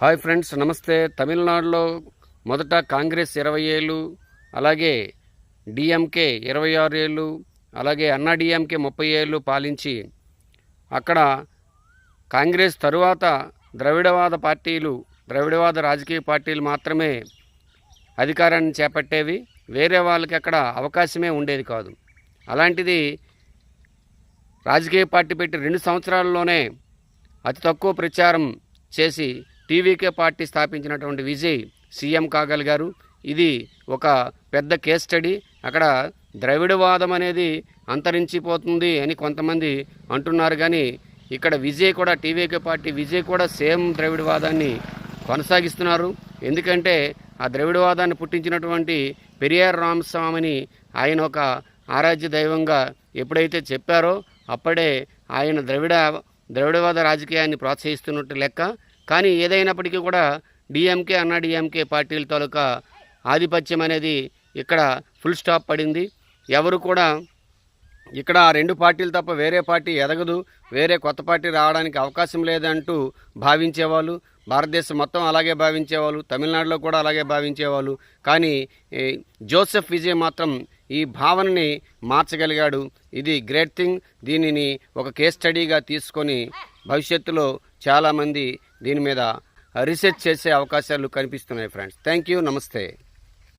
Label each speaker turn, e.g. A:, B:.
A: Hi friends, నమస్తే. తమిళనాడులో మొదట కాంగ్రెస్ 20 ఏళ్ళు, అలాగే డిఎంకే 26 ఏళ్ళు, అలాగే అన్నా డిఎంకే 30 ఏళ్ళు పాలించి అక్కడ కాంగ్రెస్ తరువాత ద్రవిడవాద రాజకీయ పార్టీలు మాత్రమే అధికారాన్ని చేపట్టేవి. వేరే వాళ్ళకి అక్కడ అవకాశమే ఉండేది కాదు. అలాంటిది రాజకీయ పార్టీ పెట్టి 2 సంవత్సరాల్లోనే అతి తక్కువ ప్రచారం చేసి టీవీకే పార్టీ స్థాపించినటువంటి విజయ్ సీఎం కాగలిగారు. ఇది ఒక పెద్ద కేస్ స్టడీ. అక్కడ ద్రవిడవాదం అనేది అంతరించిపోతుంది అని కొంతమంది అంటున్నారు, కానీ ఇక్కడ విజయ్ కూడా టీవీకే పార్టీ విజయ్ కూడా సేమ్ ద్రవిడవాదాన్ని కొనసాగిస్తున్నారు. ఎందుకంటే ఆ ద్రవిడవాదాన్ని పుట్టించినటువంటి పెరియార్ రామస్వామిని ఆయన ఒక ఆరాధ్య దైవంగా ఎప్పుడైతే చెప్పారో అప్పుడే ఆయన ద్రవిడవాద రాజకీయాన్ని ప్రోత్సహిస్తున్నట్టు లెక్క. కానీ ఏదైనప్పటికీ కూడా డిఎంకే అన్నా డిఎంకే పార్టీల తాలూకా ఆధిపత్యం అనేది ఇక్కడ ఫుల్ స్టాప్ పడింది. ఎవరు కూడా ఇక్కడ ఆ 2 పార్టీలు తప్ప వేరే పార్టీ ఎదగదు, వేరే కొత్త పార్టీ రావడానికి అవకాశం లేదంటూ భావించేవాళ్ళు. భారతదేశం మొత్తం అలాగే భావించేవాళ్ళు, తమిళనాడులో కూడా అలాగే భావించేవాళ్ళు. కానీ జోసెఫ్ విజయ్ మాత్రం ఈ భావనని మార్చగలిగాడు. ఇది గ్రేట్ థింగ్. దీనిని ఒక కేస్ స్టడీగా తీసుకొని భవిష్యత్తులో చాలామంది దీని మీద రీసెర్చ్ చేసే అవకాశాలు కనిపిస్తున్నాయి ఫ్రెండ్స్. Thank you. నమస్తే.